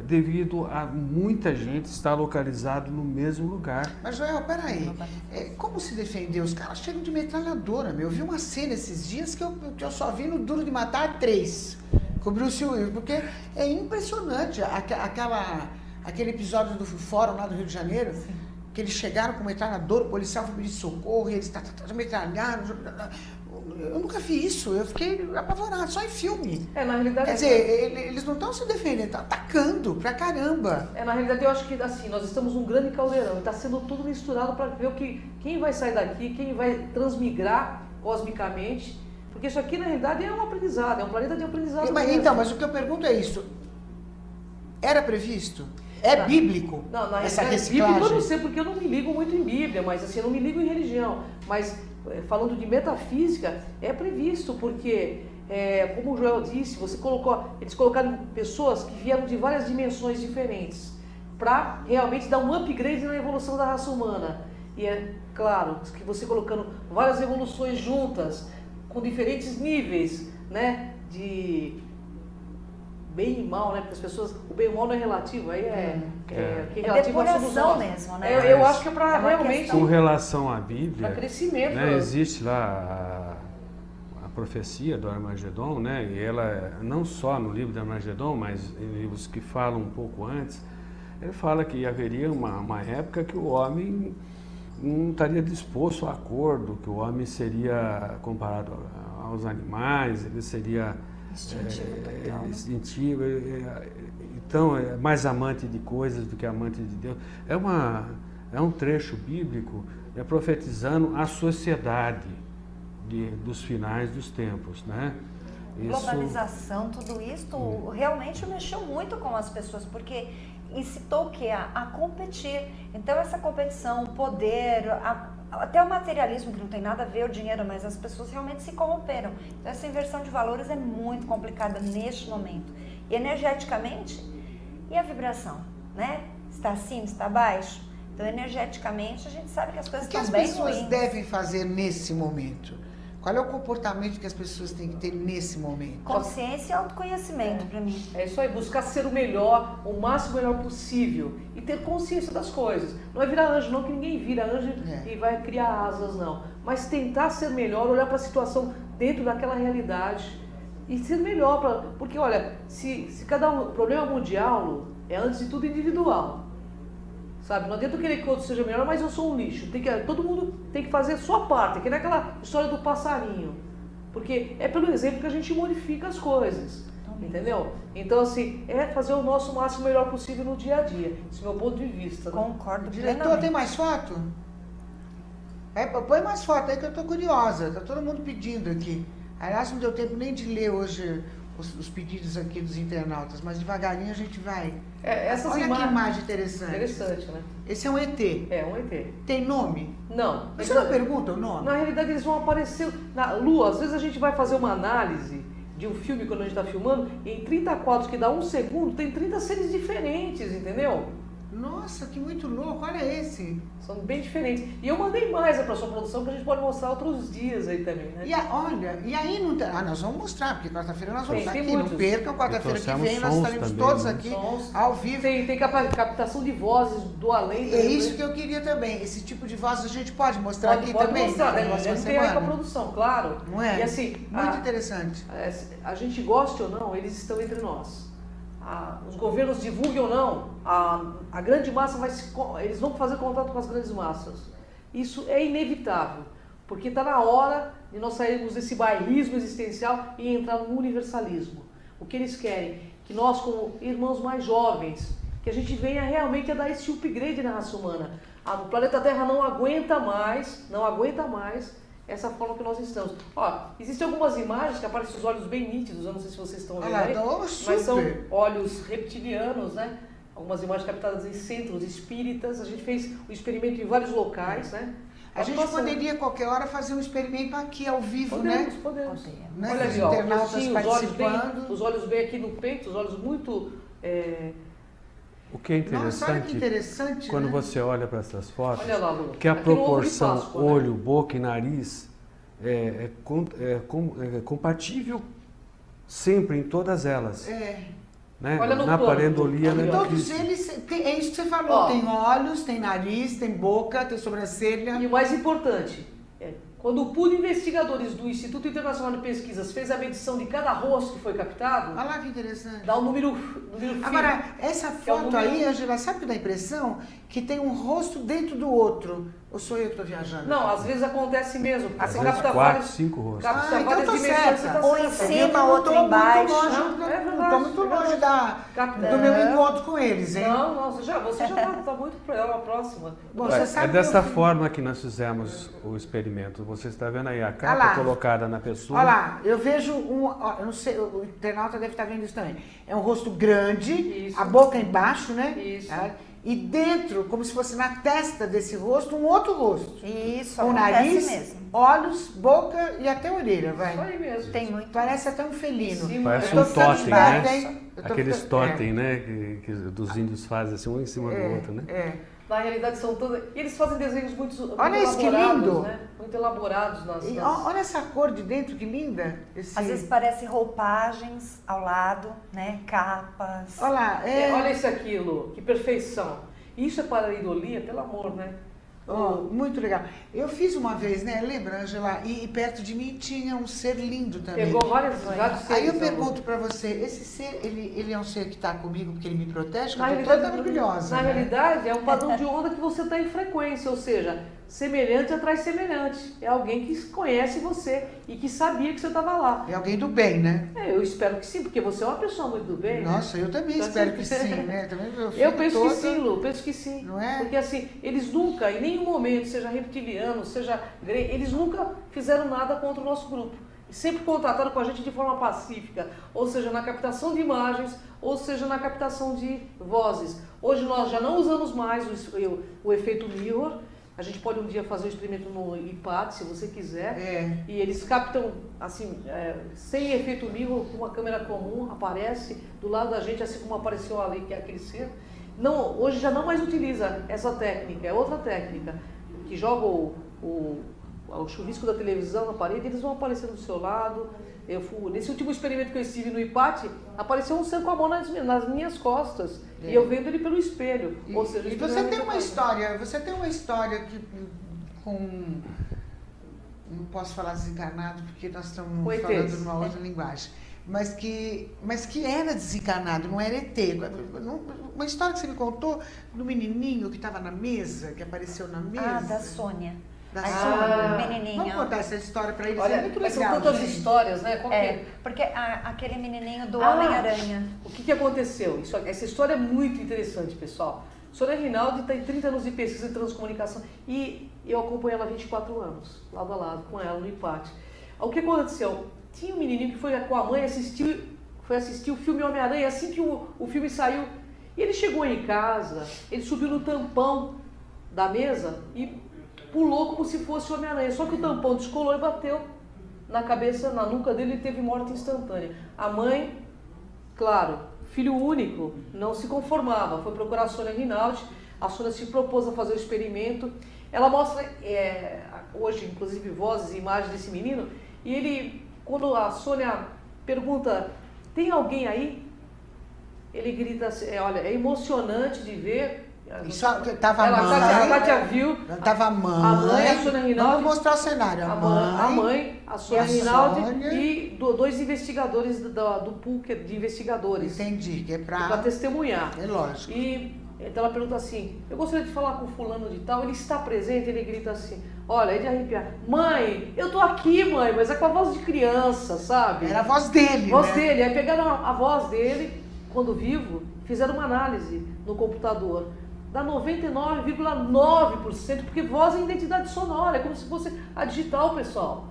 devido a muita gente estar localizado no mesmo lugar. Mas, Joel, peraí, como se defender? Os caras chegam de metralhadora, meu. Eu vi uma cena esses dias que eu só vi no Duro de Matar 3, com o Bruce Willis, porque é impressionante aquele episódio do fórum lá do Rio de Janeiro, que eles chegaram com metralhadora, o policial foi pedir socorro, e eles metralharam. eu nunca vi isso, eu fiquei apavorado, só em filme. Na realidade... Quer dizer, eles não estão se defendendo, estão atacando pra caramba. Na realidade, eu acho que assim, nós estamos num grande caldeirão, está sendo tudo misturado para ver quem vai sair daqui, quem vai transmigrar cosmicamente, porque isso aqui, na realidade, é um aprendizado, é um planeta de aprendizado. Mas o que eu pergunto é isso, era previsto? É bíblico essa reciclagem? Bíblico eu não sei, porque eu não me ligo muito em Bíblia, mas assim, eu não me ligo em religião. Mas falando de metafísica, é previsto, porque, como o Joel disse, eles colocaram pessoas que vieram de várias dimensões diferentes, para realmente dar um upgrade na evolução da raça humana. E é claro que você colocando várias evoluções juntas, com diferentes níveis, né, de bem e mal, né? Porque as pessoas, o bem e o mal não é relativo, aí que relativo nós somos nós. Mesmo, né? Eu acho que é para realmente... Com relação à Bíblia, para crescimento, né, existe lá a profecia do Armagedon, né? E ela, não só no livro do Armagedon, mas em livros que falam um pouco antes, ele fala que haveria uma época que o homem não estaria disposto a acordo, que o homem seria comparado aos animais, ele seria... instintivo, então é mais amante de coisas do que amante de Deus. É um trecho bíblico profetizando a sociedade dos finais dos tempos, né? Globalização, tudo isso realmente mexeu muito com as pessoas, porque incitou o quê? A competir. Então essa competição, o poder, até o materialismo, que não tem nada a ver o dinheiro, mas as pessoas realmente se corromperam. Então essa inversão de valores é muito complicada neste momento. E energeticamente, e a vibração, né? Está acima, está abaixo? Então energeticamente a gente sabe que as coisas estão bem ruins. O que as pessoas devem fazer nesse momento? Qual é o comportamento que as pessoas têm que ter nesse momento? Consciência e autoconhecimento, para mim. É isso aí, buscar ser o melhor, o máximo melhor possível e ter consciência das coisas. Não é virar anjo, não, que ninguém vira anjo e vai criar asas, não. Mas tentar ser melhor, olhar para a situação dentro daquela realidade e ser melhor. Porque, olha, se o problema mundial é, antes de tudo, individual. Sabe, não adianta querer que o outro seja melhor, mas eu sou um lixo. Todo mundo tem que fazer a sua parte, que nem aquela história do passarinho. Porque é pelo exemplo que a gente modifica as coisas, entendeu? Então, assim, é fazer o nosso máximo melhor possível no dia a dia. Esse é o meu ponto de vista. Né? Concordo. Diretor, tem mais foto? Põe mais foto aí que eu tô curiosa. Tá todo mundo pedindo aqui. Aliás, não deu tempo nem de ler hoje os pedidos aqui dos internautas, mas devagarinho a gente vai. Olha que imagem interessante. Interessante, né? Esse é um ET. É um ET. Tem nome? Não. Você não pergunta o nome? Na realidade, eles vão aparecer na Lua. Às vezes a gente vai fazer uma análise de um filme quando a gente está filmando, e em 30 quadros que dá um segundo, tem 30 seres diferentes, entendeu? Nossa, que muito louco, olha esse. São bem diferentes. E eu mandei mais para a sua produção, que a gente pode mostrar outros dias aí também, né? E aí não tem... nós vamos mostrar, porque quarta-feira nós vamos estar aqui. Muitos. Não percam, quarta-feira que vem nós estaremos todos aqui, ao vivo. Tem captação de vozes do além. É isso que eu queria também. Esse tipo de voz a gente pode mostrar aqui também? Mostrar, né? Tem aí com a produção, claro. Não é? E assim, muito interessante. A gente goste ou não, eles estão entre nós. Os governos divulguem ou não, a grande massa eles vão fazer contato com as grandes massas. Isso é inevitável, porque está na hora de nós sairmos desse bairrismo existencial e entrar no universalismo. O que eles querem? Que nós, como irmãos mais jovens, que a gente venha realmente a dar esse upgrade na raça humana. O planeta Terra não aguenta mais essa forma que nós estamos. Ó, existem algumas imagens que aparecem os olhos bem nítidos, eu não sei se vocês estão vendo aí, mas são olhos reptilianos, né? Algumas imagens captadas em centros espíritas. A gente fez o experimento em vários locais, né? A gente poderia, qualquer hora, fazer um experimento aqui, ao vivo, né? Podemos. Né? Olha ali, ó, internautas participando. Os olhos bem aqui no peito, os olhos muito... O que é interessante, nossa, olha que interessante, quando né? você olha para essas fotos, olha lá, que a proporção Páscoa, olho, né? boca e nariz é compatível sempre em todas elas. Né? Olha no na plano, pareidolia, né? Todos eles, é isso que você falou, tem olhos, tem nariz, tem boca, tem sobrancelha. E o mais importante, Quando o pool de investigadores do Instituto Internacional de Pesquisas fez a medição de cada rosto que foi captado, Olha lá que interessante. dá um número Agora, essa que é o foto número- aí, Angela, sabe que dá a impressão que tem um rosto dentro do outro? Ou sou eu que estou viajando? Não, às vezes acontece mesmo. Porque Às você vezes capta 4, vários, 5 rostos. capta então várias tô dimensões. certa. Você tá Ou em certa. cima, Eu não outro tô muito embaixo. longe, Não, é não verdade, tô muito é longe verdade. do meu encontro com eles, hein? Não, você já tá muito para uma próxima. Bom, você É sabe desta que eu- forma que nós fizemos o experimento. Você está vendo aí a Olha capa lá. colocada na pessoa. Olha lá, eu vejo eu não sei, o internauta deve estar vendo isso também. É um rosto grande, Isso. a boca embaixo, né? Isso. Tá? E dentro, como se fosse na testa desse rosto, um outro rosto. Isso, Com acontece nariz, mesmo. olhos, boca e até orelha, Isso vai. aí mesmo. Tem muito. Parece até um felino. Sim, Parece eu um tô ficando totem, esperta, né? hein? Eu tô Aqueles ficando- totem, né? Que dos índios fazem assim, um em cima do outro, né? É. Na realidade são todas. E eles fazem desenhos muito Olha isso, que elaborados, lindo. né? Muito elaborados nas. E nas- olha essa cor de dentro, que linda. Esse... Às vezes parece roupagens ao lado, né? Capas. Olha lá, Olha isso aqui, Lu, que perfeição. Isso é pareidolia, pelo amor, né? Ó, muito legal. Eu fiz uma vez, né? Lembra, Angela? E perto de mim tinha um ser lindo também. Pegou vários Aí eu seres, pergunto pra você, esse ser, ele é um ser que tá comigo porque ele me protege? Na Eu tô toda realidade, orgulhosa, na né? realidade, é um padrão de onda que você está em frequência, ou seja, semelhante atrai semelhante. É alguém que conhece você e que sabia que você estava lá. É alguém do bem, né? Eu espero que sim, porque você é uma pessoa muito do bem. né? Nossa, eu também Tá espero certo. que sim, né? Também Eu fico penso toda- que sim, Lu, penso que sim. Não é? Porque assim, eles nunca, em nenhum momento, seja reptiliano, seja grego, eles nunca fizeram nada contra o nosso grupo. Sempre contrataram com a gente de forma pacífica, ou seja, na captação de imagens, ou seja, na captação de vozes. Hoje nós já não usamos mais o efeito mirror. A gente pode um dia fazer um experimento no IPAT, se você quiser. É. E eles captam, assim, sem efeito mirror, com uma câmera comum, aparece do lado da gente, assim como apareceu ali, que é aquele ser. Não, hoje já não mais utiliza essa técnica, é outra técnica, que joga o chuvisco da televisão na parede, eles vão aparecer do seu lado. Nesse último experimento que eu estive no IPAT, apareceu um ser com a mão nas minhas costas. E eu vendo ele pelo espelho. E, Ou seja, e você tem uma história que com... Não posso falar desencarnado porque nós estamos Com ETs. falando numa outra linguagem. Mas que era desencarnado, não era ET. Uma história que você me contou do menininho que estava na mesa, que apareceu na mesa. Ah, da Sônia. Da A Sônia. menininha. Vamos contar essa história para eles, é Olha, muito mas são legal. tantas gente. histórias, né? Qual que É, é? porque aquele menininho do Ah! Homem-Aranha. O que aconteceu? Essa história é muito interessante, pessoal. Sônia Rinaldi tem 30 anos de pesquisa em transcomunicação e eu acompanho ela há 24 anos, lado a lado, com ela no empate. O que aconteceu? Tinha um menininho que foi com a mãe foi assistir o filme Homem-Aranha, assim que o filme saiu. E ele chegou em casa, ele subiu no tampão da mesa e pulou como se fosse o Homem-Aranha. Só que o tampão descolou e bateu na cabeça, na nuca dele, e teve morte instantânea. A mãe, claro, filho único, não se conformava, foi procurar a Sônia Rinaldi. A Sônia se propôs a fazer o experimento. Ela mostra hoje, inclusive, vozes e imagens desse menino. E ele, quando a Sônia pergunta, tem alguém aí? Ele grita assim, olha, é emocionante de ver. Isso tava a mãe. A Kátia viu. Tava a mãe. A Sônia Rinaldi. Vamos mostrar o cenário. A mãe, a Sônia Rinaldi Sônia. e dois investigadores do pool de investigadores. Entendi, que é Para pra... testemunhar. É lógico. E então ela pergunta assim, eu gostaria de falar com fulano de tal, ele está presente? Ele grita assim, olha, é de arrepiar. Mãe, eu tô aqui, mãe, mas é com a voz de criança, sabe? Era a voz dele, Voz né? dele. Aí pegaram a voz dele, quando vivo, fizeram uma análise no computador. Dá 99,9%, porque voz é identidade sonora, é como se fosse a digital, pessoal.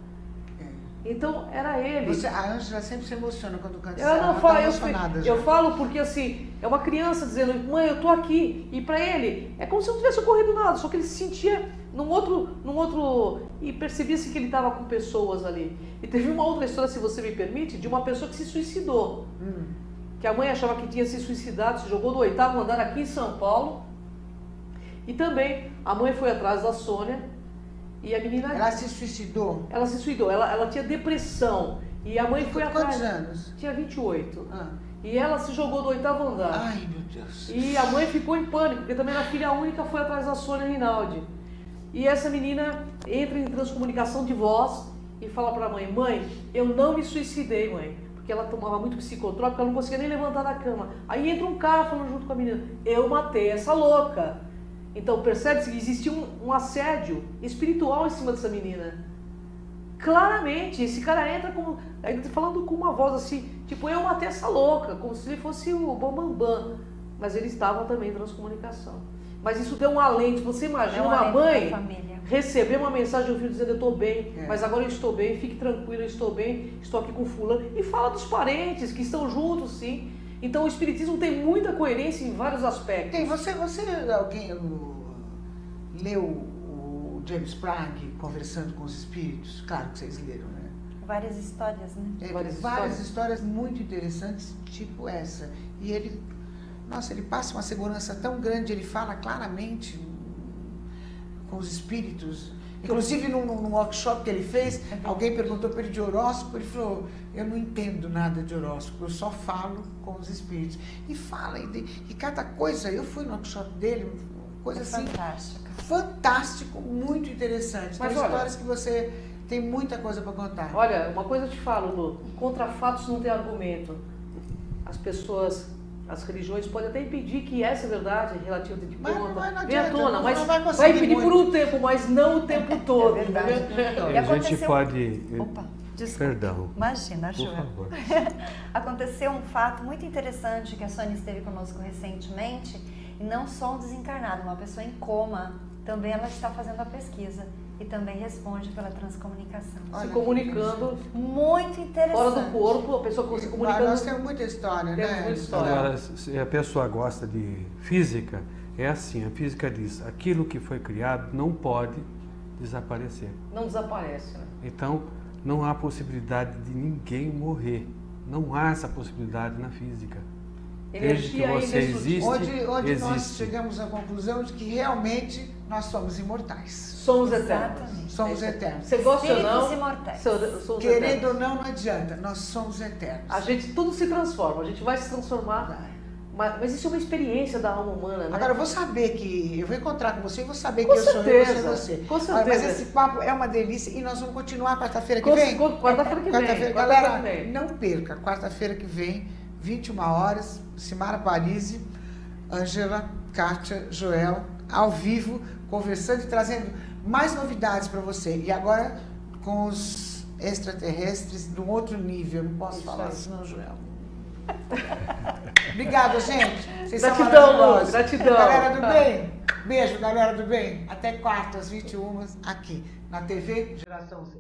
Então, era ele. A Ângela sempre se emociona quando canta. Eu não tá falo, emocionada já. eu falo porque assim, é uma criança dizendo, mãe, eu tô aqui. E pra ele, é como se não tivesse ocorrido nada, só que ele se sentia num outro e percebia-se que ele estava com pessoas ali. E teve uma outra história, se você me permite, de uma pessoa que se suicidou. Que a mãe achava que tinha se suicidado, se jogou do 8º andar aqui em São Paulo. E também a mãe foi atrás da Sônia e a menina... Ela se suicidou? Ela se suicidou, ela tinha depressão. E a mãe foi atrás... Quantos anos? Tinha 28. Ah. E ela se jogou do 8º andar. Ai, meu Deus. E a mãe ficou em pânico, porque também a filha única foi atrás da Sônia Rinaldi. E essa menina entra em transcomunicação de voz e fala para a mãe: mãe, eu não me suicidei, mãe. Porque ela tomava muito psicotrópico, ela não conseguia nem levantar da cama. Aí entra um cara falando junto com a menina: eu matei essa louca. Então percebe-se que existia um assédio espiritual em cima dessa menina. Claramente, esse cara entra falando com uma voz assim, tipo, eu matei essa louca, como se ele fosse o Bambambam. Mas ele estava também em transcomunicação. Mas isso deu um alento. Você imagina uma mãe receber uma mensagem do filho dizendo: eu estou bem, mas agora eu estou bem, fique tranquilo, eu estou bem, estou aqui com fulano. E fala dos parentes que estão juntos, sim. Então o Espiritismo tem muita coerência em vários aspectos. Tem, alguém leu o James Prague Conversando com os Espíritos? Claro que vocês leram, né? Várias histórias, né? Várias histórias muito interessantes, tipo essa. E ele, nossa, ele passa uma segurança tão grande, ele fala claramente com os espíritos. Inclusive, num workshop que ele fez, alguém perguntou para ele de horóscopo, ele falou: eu não entendo nada de horóscopo, eu só falo com os espíritos. E fala, e cada coisa, eu fui no workshop dele, coisa assim, fantástico, muito interessante. Tem histórias que você tem muita coisa para contar. Olha, uma coisa eu te falo, Lu, contra fatos não tem argumento. As pessoas, as religiões podem até impedir que essa verdade relativa de conta venha à tona, mas vai impedir por um tempo, mas não o tempo todo. É verdade. E a gente pode... Opa, desculpa. Perdão. Imagina, Ju. Por favor. Aconteceu um fato muito interessante que a Sônia esteve conosco recentemente, e não só um desencarnado, uma pessoa em coma, também ela está fazendo a pesquisa e também responde pela transcomunicação. Se comunicando. Muito interessante. Fora do corpo, a pessoa se comunicando. Nós temos muita história, né? Muita história. Agora, se a pessoa gosta de física, é assim, a física diz: aquilo que foi criado não pode desaparecer. Não desaparece, né? Então, não há possibilidade de ninguém morrer. Não há essa possibilidade na física. Desde que você existe, Onde nós chegamos à conclusão de que realmente nós somos imortais. Somos eternos. Somos eternos. Você gosta ou não? Imortais. Querendo ou não, não adianta. Nós somos eternos. A gente, tudo se transforma. A gente vai se transformar. Mas isso é uma experiência da alma humana, né? Agora, eu vou saber que... Eu vou encontrar com você e vou saber que eu sou eu, você é você. Com certeza. Mas esse papo é uma delícia e nós vamos continuar quarta-feira que vem? Quarta-feira que vem. Galera, não perca. Quarta-feira que vem, 21 horas, Simara Parisi, Ângela, Kátia, Joel, ao vivo, conversando e trazendo mais novidades para você. E agora, com os extraterrestres de um outro nível. Não posso falar isso não, Joel. Obrigada, gente. Vocês são maravilhosos. Gratidão. Galera do bem, beijo, galera do bem. Até quarta, às 21h, aqui, na TV Geração Z.